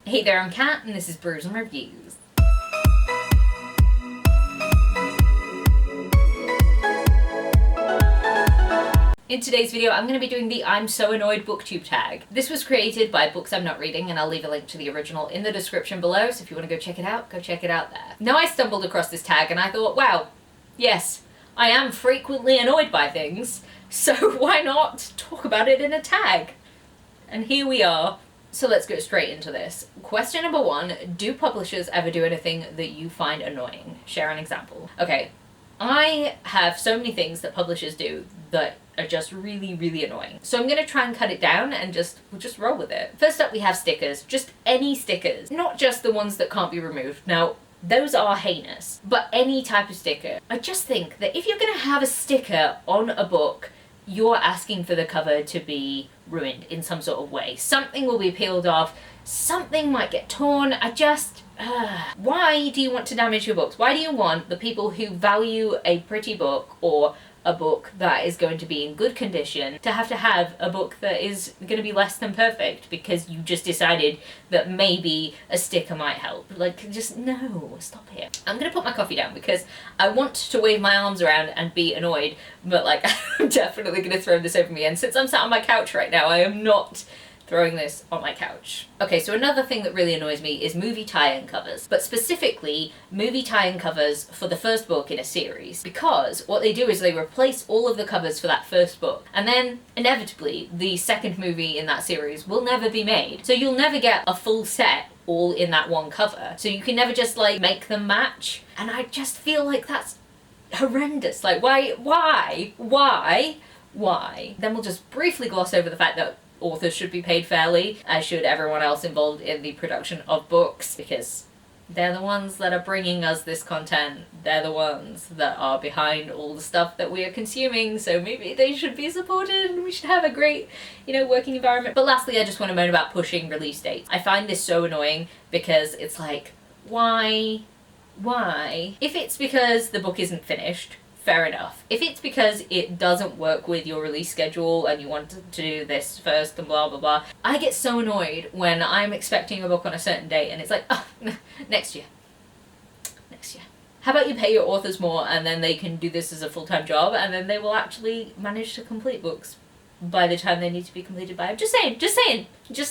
Hey there, I'm Kat, and this is Brews and Reviews. In today's video, I'm going to be doing the I'm So Annoyed BookTube tag. This was created by Books I'm Not Reading, and I'll leave a link to the original in the description below, so if you want to go check it out there. Now I stumbled across this tag and I thought, wow, yes, I am frequently annoyed by things, so why not talk about it in a tag? And here we are. So let's go straight into this. Question number 1, do publishers ever do anything that you find annoying? Share an example. Okay, I have so many things that publishers do that are just really, really annoying. So I'm going to try and cut it down and we'll just roll with it. First up, we have stickers. Just any stickers. Not just the ones that can't be removed. Now, those are heinous, but any type of sticker. I just think that if you're going to have a sticker on a book, you're asking for the cover to be ruined in some sort of way. Something will be peeled off, something might get torn. Why do you want to damage your books? Why do you want the people who value a pretty book or a book that is going to be in good condition to have a book that is going to be less than perfect because you just decided that maybe a sticker might help? Like, just no, stop it. I'm going to put my coffee down because I want to wave my arms around and be annoyed, but like, I'm definitely going to throw this over me. And since I'm sat on my couch right now, I am not throwing this on my couch. Okay, so another thing that really annoys me is movie tie-in covers, but specifically movie tie-in covers for the first book in a series, because what they do is they replace all of the covers for that first book, and then inevitably the second movie in that series will never be made. So you'll never get a full set all in that one cover. So you can never just like make them match, and I just feel like that's horrendous. Like, why? Then we'll just briefly gloss over the fact that authors should be paid fairly, as should everyone else involved in the production of books, because they're the ones that are bringing us this content. They're the ones that are behind all the stuff that we are consuming, so maybe they should be supported and we should have a great, working environment. But lastly, I just want to moan about pushing release dates. I find this so annoying because it's like, why? If it's because the book isn't finished, fair enough. If it's because it doesn't work with your release schedule and you want to do this first and blah blah blah, I get so annoyed when I'm expecting a book on a certain date and it's like, oh, next year. How about you pay your authors more and then they can do this as a full-time job and then they will actually manage to complete books by the time they need to be completed by. Just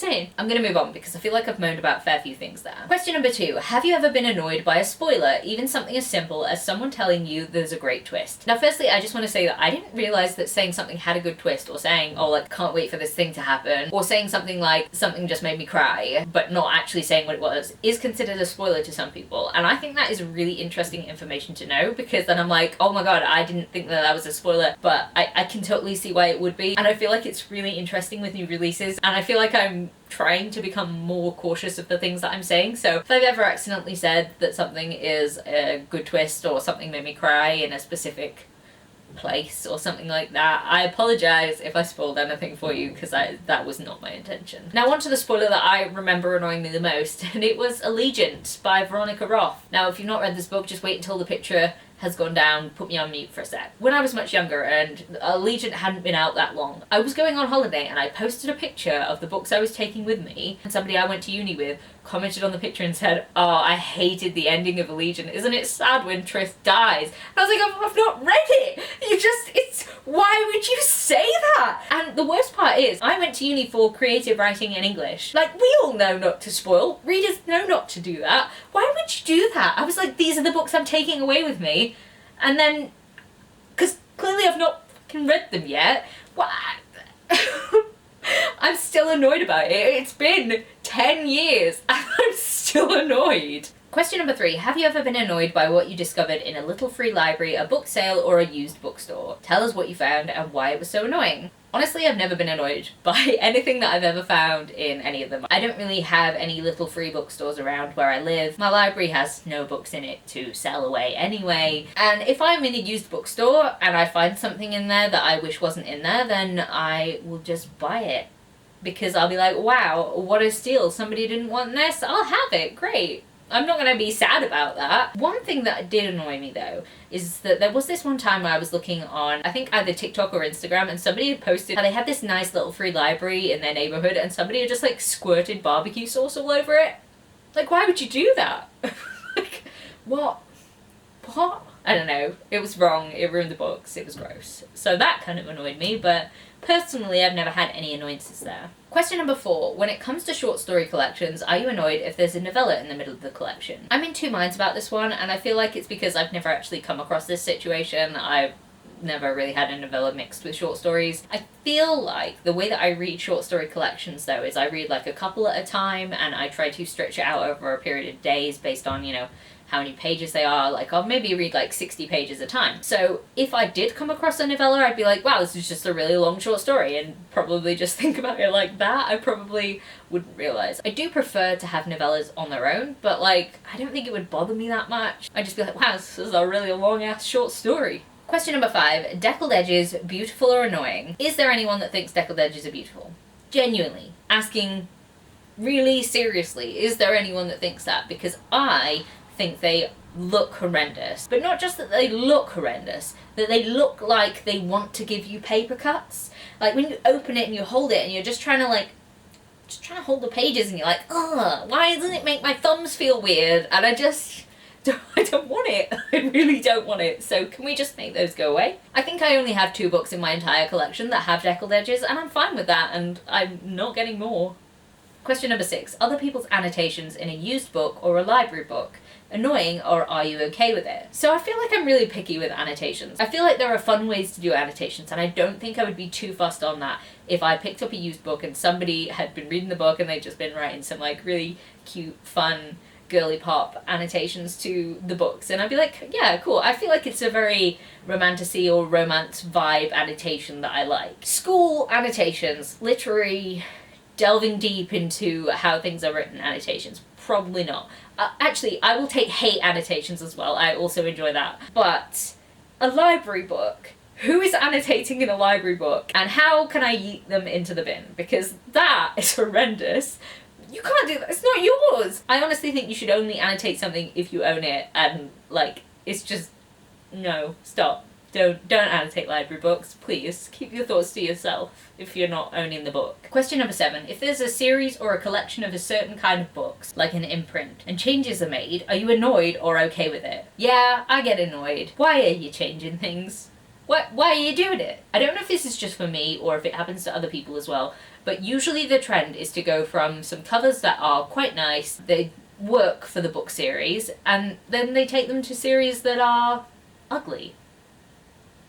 saying. I'm gonna move on because I feel like I've moaned about a fair few things there. Question number 2, have you ever been annoyed by a spoiler, even something as simple as someone telling you there's a great twist? Now firstly, I just want to say that I didn't realize that saying something had a good twist, or saying, oh, like, can't wait for this thing to happen, or saying something like, something just made me cry, but not actually saying what it was, is considered a spoiler to some people. And I think that is really interesting information to know, because then I'm like, oh my god, I didn't think that was a spoiler, but I can totally see why it would be. And I feel like it's really interesting with new releases, and I feel like I'm trying to become more cautious of the things that I'm saying. So if I've ever accidentally said that something is a good twist or something made me cry in a specific place or something like that, I apologize if I spoiled anything for you, because that was not my intention. Now on to the spoiler that I remember annoying me the most, and it was Allegiant by Veronica Roth. Now if you've not read this book, just wait until the picture has gone down, put me on mute for a sec. When I was much younger and Allegiant hadn't been out that long, I was going on holiday and I posted a picture of the books I was taking with me, and somebody I went to uni with commented on the picture and said, oh, I hated the ending of Allegiant. Isn't it sad when Tris dies? And I was like, I've not read it! Why would you say that? And the worst part is, I went to uni for creative writing in English. Like, we all know not to spoil. Readers know not to do that. Why would you do that? I was like, these are the books I'm taking away with me. And then, because clearly I've not fucking read them yet, what? I'm still annoyed about it. It's been 10 years and I'm still annoyed. Question number 3, have you ever been annoyed by what you discovered in a little free library, a book sale, or a used bookstore? Tell us what you found and why it was so annoying. Honestly, I've never been annoyed by anything that I've ever found in any of them. I don't really have any little free bookstores around where I live. My library has no books in it to sell away anyway. And if I'm in a used bookstore and I find something in there that I wish wasn't in there, then I will just buy it. Because I'll be like, wow, what a steal. Somebody didn't want this. I'll have it. Great. I'm not going to be sad about that. One thing that did annoy me though is that there was this one time where I was looking on, I think either TikTok or Instagram, and somebody had posted how they had this nice little free library in their neighborhood and somebody had just like squirted barbecue sauce all over it. Like, why would you do that? Like, what? What? I don't know. It was wrong. It ruined the books. It was gross. So that kind of annoyed me, but personally I've never had any annoyances there. Question number 4. When it comes to short story collections, are you annoyed if there's a novella in the middle of the collection? I'm in two minds about this one, and I feel like it's because I've never actually come across this situation. I've never really had a novella mixed with short stories. I feel like the way that I read short story collections though is I read like a couple at a time, and I try to stretch it out over a period of days based on, you know, how many pages they are. Like, I'll maybe read like 60 pages a time. So if I did come across a novella, I'd be like, wow, this is just a really long short story, and probably just think about it like that. I probably wouldn't realise. I do prefer to have novellas on their own, but like, I don't think it would bother me that much. I'd just be like, wow, this is a really long ass short story. Question number 5. Deckled edges, beautiful or annoying? Is there anyone that thinks deckled edges are beautiful? Genuinely. Asking really seriously, is there anyone that thinks that? Because I think they look horrendous. But not just that they look horrendous, that they look like they want to give you paper cuts. Like when you open it and you hold it and you're just trying to hold the pages and you're like, ugh, why doesn't it make my thumbs feel weird? And I don't want it. I really don't want it. So can we just make those go away? I think I only have 2 books in my entire collection that have deckled edges, and I'm fine with that, and I'm not getting more. Question number 6. Other people's annotations in a used book or a library book. Annoying, or are you okay with it? So I feel like I'm really picky with annotations. I feel like there are fun ways to do annotations, and I don't think I would be too fussed on that if I picked up a used book and somebody had been reading the book and they'd just been writing some like really cute, fun, girly pop annotations to the books, and I'd be like, yeah, cool. I feel like it's a very romantasy or romance vibe annotation that I like. School annotations, literary, delving deep into how things are written annotations, probably not. Actually, I will take hate annotations as well. I also enjoy that. But a library book, who is annotating in a library book, and how can I yeet them into the bin? Because that is horrendous. You can't do that. It's not yours. I honestly think you should only annotate something if you own it, and like, it's just, no, stop. Don't annotate library books, please. Keep your thoughts to yourself if you're not owning the book. Question number 7. If there's a series or a collection of a certain kind of books, like an imprint, and changes are made, are you annoyed or okay with it? Yeah, I get annoyed. Why are you changing things? Why are you doing it? I don't know if this is just for me or if it happens to other people as well, but usually the trend is to go from some covers that are quite nice, they work for the book series, and then they take them to series that are ugly.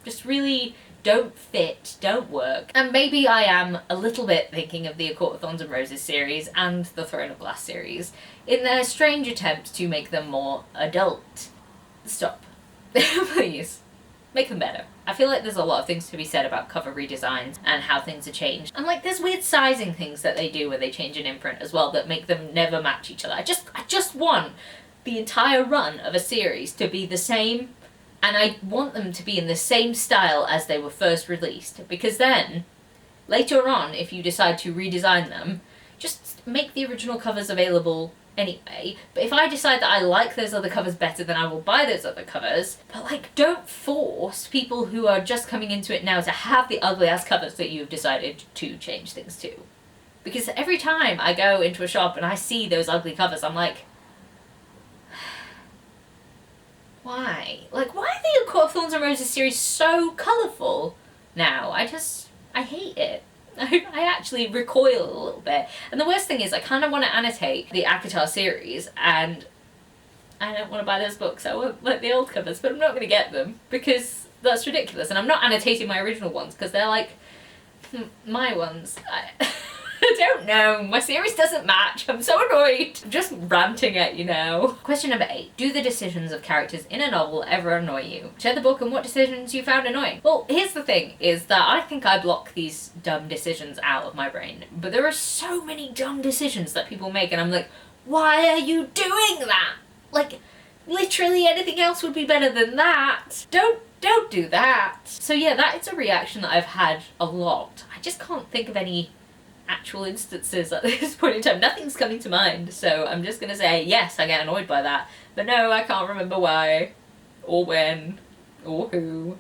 Just really don't fit, don't work. And maybe I am a little bit thinking of the A Court of Thorns and Roses series and the Throne of Glass series in their strange attempts to make them more adult. Stop. Please. Make them better. I feel like there's a lot of things to be said about cover redesigns and how things are changed. And like there's weird sizing things that they do where they change an imprint as well that make them never match each other. I just want the entire run of a series to be the same, and I want them to be in the same style as they were first released, because then later on, if you decide to redesign them, just make the original covers available anyway. But if I decide that I like those other covers better, then I will buy those other covers. But like, don't force people who are just coming into it now to have the ugly ass covers that you've decided to change things to. Because every time I go into a shop and I see those ugly covers, I'm like, why? Like, why are the A Court of Thorns and Roses series so colourful now? I hate it. I actually recoil a little bit. And the worst thing is I kind of want to annotate the ACOTAR series, and I don't want to buy those books. I want like the old covers, but I'm not going to get them because that's ridiculous. And I'm not annotating my original ones because they're like my ones. I don't know. My series doesn't match. I'm so annoyed. I'm just ranting at you now. Question number 8. Do the decisions of characters in a novel ever annoy you? Share the book and what decisions you found annoying. Well, here's the thing, is that I think I block these dumb decisions out of my brain. But there are so many dumb decisions that people make, and I'm like, why are you doing that? Like, literally anything else would be better than that. Don't do that. So yeah, that is a reaction that I've had a lot. I just can't think of any actual instances at this point in time. Nothing's coming to mind, so I'm just gonna say yes, I get annoyed by that, but no, I can't remember why or when or who.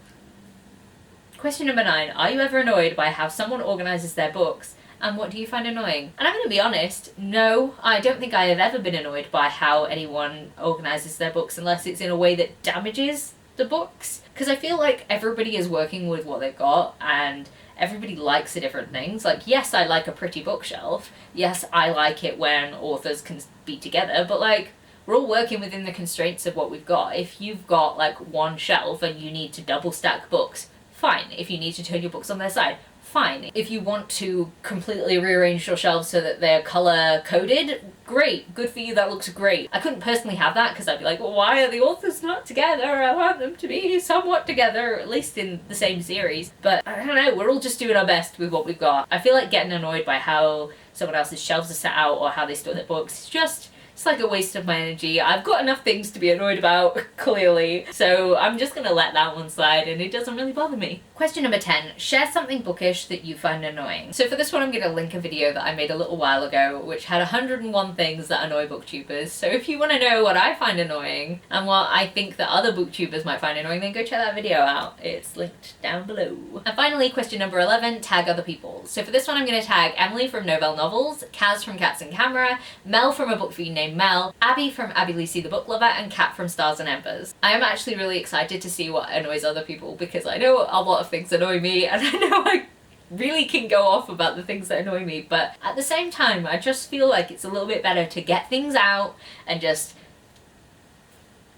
Question number 9. Are you ever annoyed by how someone organises their books And what do you find annoying? And I'm going to be honest, no, I don't think I have ever been annoyed by how anyone organises their books unless it's in a way that damages the books. Because I feel like everybody is working with what they've got and everybody likes the different things. Like, yes, I like a pretty bookshelf. Yes, I like it when authors can be together, but like, we're all working within the constraints of what we've got. If you've got like one shelf and you need to double stack books, fine. If you need to turn your books on their side, fine. If you want to completely rearrange your shelves so that they're color coded, great, good for you, that looks great. I couldn't personally have that because I'd be like, well, why are the authors not together? I want them to be somewhat together, at least in the same series. But I don't know, we're all just doing our best with what we've got. I feel like getting annoyed by how someone else's shelves are set out or how they store their books is just, it's like a waste of my energy. I've got enough things to be annoyed about, clearly. So I'm just gonna let that one slide and it doesn't really bother me. Question number 10, share something bookish that you find annoying. So for this one I'm gonna link a video that I made a little while ago which had 101 things that annoy booktubers. So if you want to know what I find annoying and what I think that other booktubers might find annoying, then go check that video out. It's linked down below. And finally, question number 11, tag other people. So for this one I'm gonna tag Emily from Novelle Novels, Kaz from Cats and Camera, Mel from A Book For You named Mel, Abby from Abby Lucy the Book Lover, and Kat from Stars and Embers. I am actually really excited to see what annoys other people because I know a lot of things annoy me and I know I really can go off about the things that annoy me, but at the same time I just feel like it's a little bit better to get things out and just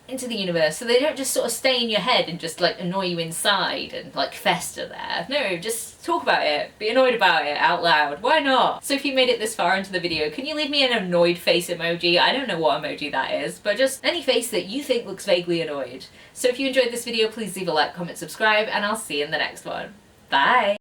into the universe so they don't just sort of stay in your head and just like annoy you inside and like fester there. No, just talk about it, be annoyed about it out loud, why not? So if you made it this far into the video, can you leave me an annoyed face emoji? I don't know what emoji that is, but just any face that you think looks vaguely annoyed. So if you enjoyed this video, please leave a like, comment, subscribe, and I'll see you in the next one. Bye!